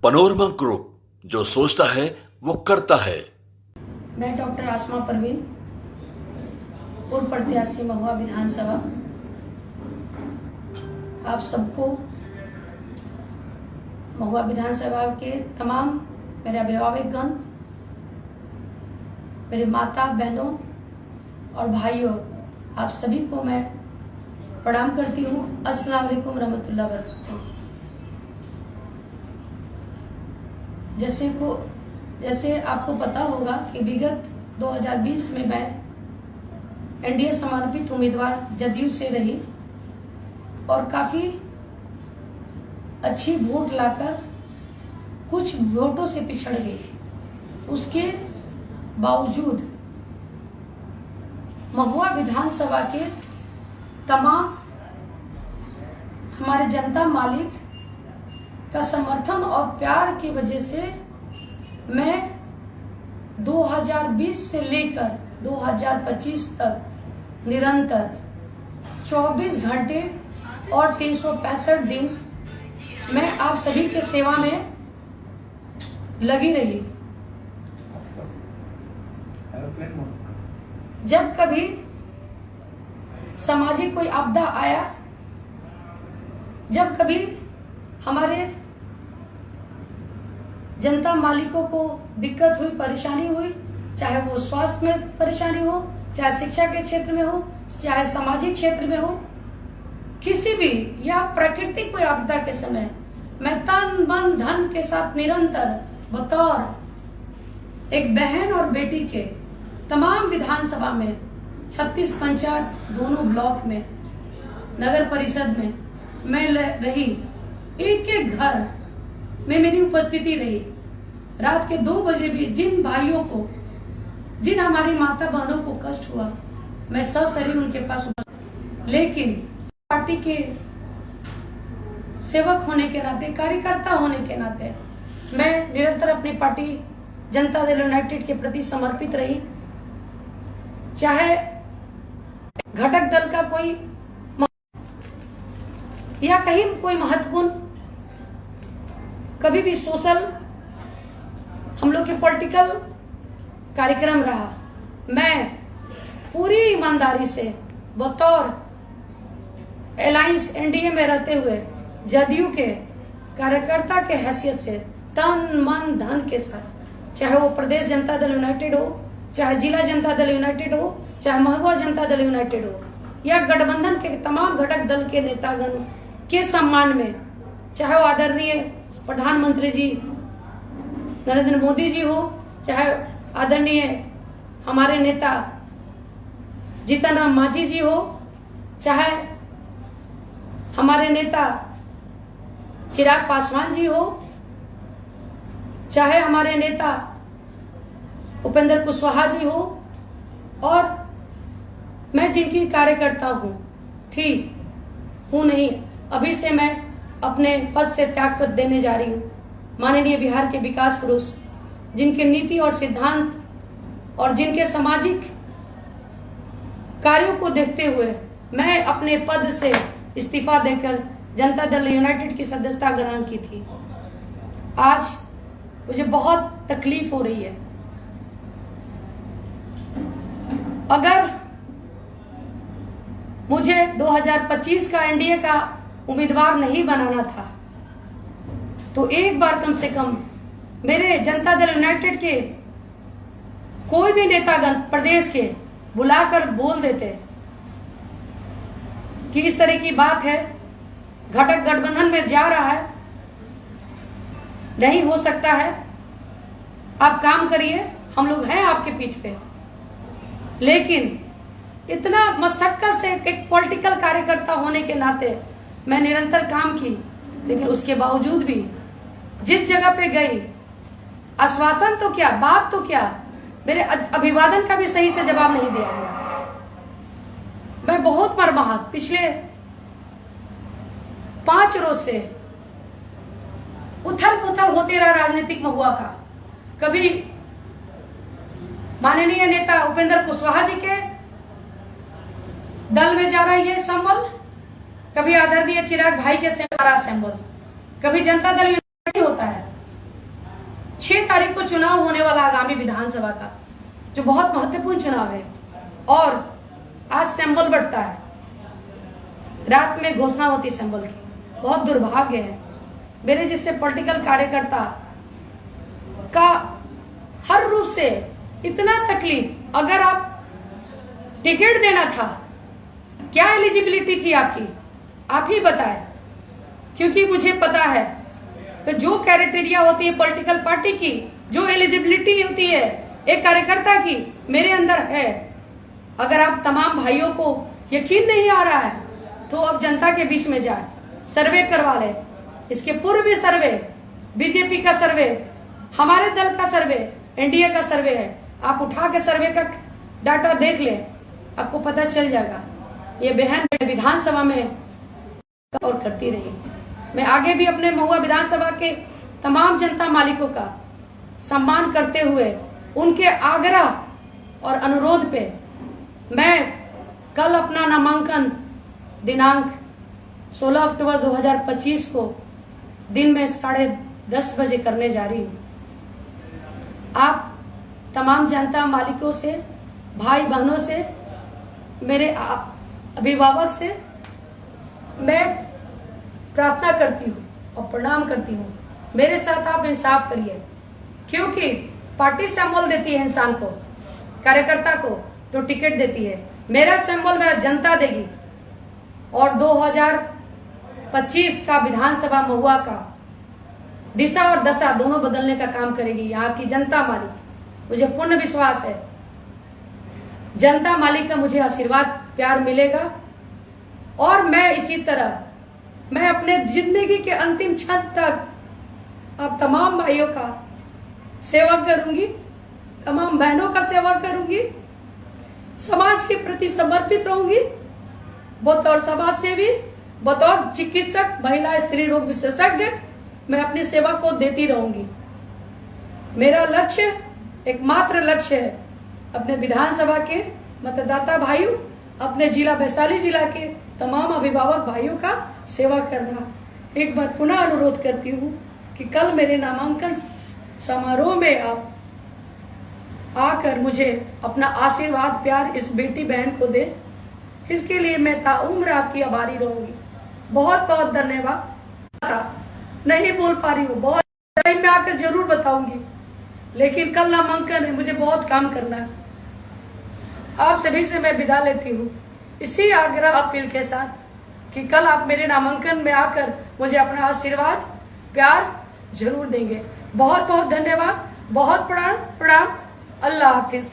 Panorama group, जो सोचता है वो करता है। मैं डॉक्टर आसमा परवीन, पूर्व प्रत्याशी महुआ विधानसभा, आप सबको महुआ विधानसभा के तमाम मेरे अभिभावकगण, मेरे माता बहनों और भाइयों, आप सभी को मैं प्रणाम करती हूँ। अस्सलाम वालेकुम रहमतुल्लाह वबरकातुहू। जैसे आपको पता होगा कि विगत 2020 में मैं एनडीए समर्पित उम्मीदवार जदयू से रही और काफी अच्छी वोट लाकर कुछ वोटों से पिछड़ गई। उसके बावजूद महुआ विधानसभा के तमाम हमारे जनता मालिक का समर्थन और प्यार की वजह से मैं 2020 से लेकर 2025 तक निरंतर 24 घंटे और 365 दिन मैं आप सभी के सेवा में लगी रही। जब कभी सामाजिक कोई आपदा आया, जब कभी हमारे जनता मालिकों को दिक्कत हुई, परेशानी हुई, चाहे वो स्वास्थ्य में परेशानी हो, चाहे शिक्षा के क्षेत्र में हो, चाहे सामाजिक क्षेत्र में हो, किसी भी या प्राकृतिक कोई आपदा के समय मैं तन मन धन के साथ निरंतर बतौर एक बहन और बेटी के तमाम विधानसभा में 36 पंचायत, दोनों ब्लॉक में, नगर परिषद में मैं रही। एक एक घर में मेरी उपस्थिति रही। रात के 2 बजे भी जिन भाइयों को, जिन हमारी माता बहनों को कष्ट हुआ, मैं सशरीर उनके पास उपस्थित। लेकिन पार्टी के सेवक होने के नाते, कार्यकर्ता होने के नाते मैं निरंतर अपनी पार्टी जनता दल यूनाइटेड के प्रति समर्पित रही। चाहे घटक दल का कोई या कहीं कोई महत्वपूर्ण कभी भी सोशल हम लोग के पॉलिटिकल कार्यक्रम रहा, मैं पूरी ईमानदारी से बतौर अलायंस एनडीए में रहते हुए जदयू के कार्यकर्ता के हैसियत से तन मन धन के साथ, चाहे वो प्रदेश जनता दल यूनाइटेड हो, चाहे जिला जनता दल यूनाइटेड हो, चाहे महुआ जनता दल यूनाइटेड हो, या गठबंधन के तमाम घटक दल के नेतागण के सम्मान में, चाहे वो आदरणीय प्रधानमंत्री जी नरेंद्र मोदी जी हो, चाहे आदरणीय हमारे नेता जीतन राम मांझी जी हो, चाहे हमारे नेता चिराग पासवान जी हो, चाहे हमारे नेता उपेंद्र कुशवाहा जी हो, और मैं जिनकी कार्यकर्ता हूँ नहीं, अभी से मैं अपने पद से त्यागपत्र देने जा रही हूँ। माननीय बिहार के विकास पुरुष, जिनके नीति और सिद्धांत और जिनके सामाजिक कार्यों को देखते हुए मैं अपने पद से इस्तीफा देकर जनता दल यूनाइटेड की सदस्यता ग्रहण की थी। आज मुझे बहुत तकलीफ हो रही है। अगर मुझे 2025 का एनडीए का उम्मीदवार नहीं बनाना था तो एक बार कम से कम मेरे जनता दल यूनाइटेड के कोई भी नेतागण प्रदेश के बुलाकर बोल देते कि इस तरह की बात है, घटक गठबंधन में जा रहा है, नहीं हो सकता है, आप काम करिए, हम लोग हैं आपके पीठ पे। लेकिन इतना मशक्कत से एक पॉलिटिकल कार्यकर्ता होने के नाते मैं निरंतर काम की, लेकिन उसके बावजूद भी जिस जगह पे गई, आश्वासन तो क्या, बात तो क्या, मेरे अभिवादन का भी सही से जवाब नहीं दिया गया। मैं बहुत मर्माहत पिछले 5 रोज से उथल पुथल होते रहा राजनीतिक महुआ का। कभी माननीय नेता उपेंद्र कुशवाहा जी के दल में जा रहा है ये संबल, कभी आदरणीय चिराग भाई के सिंबल, कभी जनता दल यूनाइटेड होता है, 6 तारीख को चुनाव होने वाला आगामी विधानसभा का, जो बहुत महत्वपूर्ण चुनाव है, और आज सैंबल बढ़ता है, रात में घोषणा होती सैंबल की। बहुत दुर्भाग्य है मेरे जैसे पॉलिटिकल कार्यकर्ता का हर रूप से इतना तकलीफ। अगर आप टिकट देना था, क्या एलिजिबिलिटी थी आपकी, आप ही बताएं, क्योंकि मुझे पता है कि जो क्राइटेरिया होती है पॉलिटिकल पार्टी की, जो एलिजिबिलिटी होती है एक कार्यकर्ता की, मेरे अंदर है। अगर आप तमाम भाइयों को यकीन नहीं आ रहा है तो अब जनता के बीच में जाए, सर्वे करवा ले। इसके पूर्व भी सर्वे, बीजेपी का सर्वे, हमारे दल का सर्वे, एनडीए का सर्वे है, आप उठा के सर्वे का डाटा देख ले, आपको पता चल जाएगा। ये बहन विधानसभा में और करती रही। मैं आगे भी अपने महुआ विधानसभा के तमाम जनता मालिकों का सम्मान करते हुए उनके आग्रह और अनुरोध पे मैं कल अपना नामांकन दिनांक 16 अक्टूबर 2025 को दिन में 10:30 बजे करने जा रही हूँ। आप तमाम जनता मालिकों से, भाई बहनों से, मेरे अभिभावक से मैं प्रार्थना करती हूँ और प्रणाम करती हूँ, मेरे साथ आप इंसाफ करिए, क्योंकि पार्टी सिंबल देती है इंसान को, कार्यकर्ता को तो टिकट देती है। मेरा सिंबल मेरा जनता देगी, और 2025 का विधानसभा महुआ का दिशा और दशा दोनों बदलने का काम करेगी यहाँ की जनता मालिक। मुझे पूर्ण विश्वास है जनता मालिक का मुझे आशीर्वाद प्यार मिलेगा, और मैं इसी तरह मैं अपने जिंदगी के अंतिम क्षण तक आप तमाम भाइयों का सेवा करूंगी, तमाम बहनों का सेवा करूंगी, समाज के प्रति समर्पित रहूंगी, बतौर समाज सेवी, बतौर चिकित्सक, महिला स्त्री रोग विशेषज्ञ मैं अपनी सेवा को देती रहूंगी। मेरा लक्ष्य, एकमात्र लक्ष्य है अपने विधानसभा के मतदाता भाइयों, अपने जिला वैशाली जिला के तमाम अभिभावक भाइयों का सेवा करना। एक बार पुनः अनुरोध करती हूँ कि कल मेरे नामांकन समारोह में आप आकर मुझे अपना आशीर्वाद प्यार इस बेटी बहन को दे। इसके लिए मैं ताउम्र आपकी आभारी रहूंगी। बहुत बहुत धन्यवाद। नहीं बोल पा रही हूँ, बहुत टाइम में आकर जरूर बताऊंगी, लेकिन कल नामांकन है, मुझे बहुत काम करना है। आप सभी से मैं विदा लेती हूँ इसी आग्रह अपील के साथ कि कल आप मेरे नामांकन में आकर मुझे अपना आशीर्वाद प्यार जरूर देंगे। बहुत बहुत धन्यवाद, बहुत प्रणाम। अल्लाह हाफिज।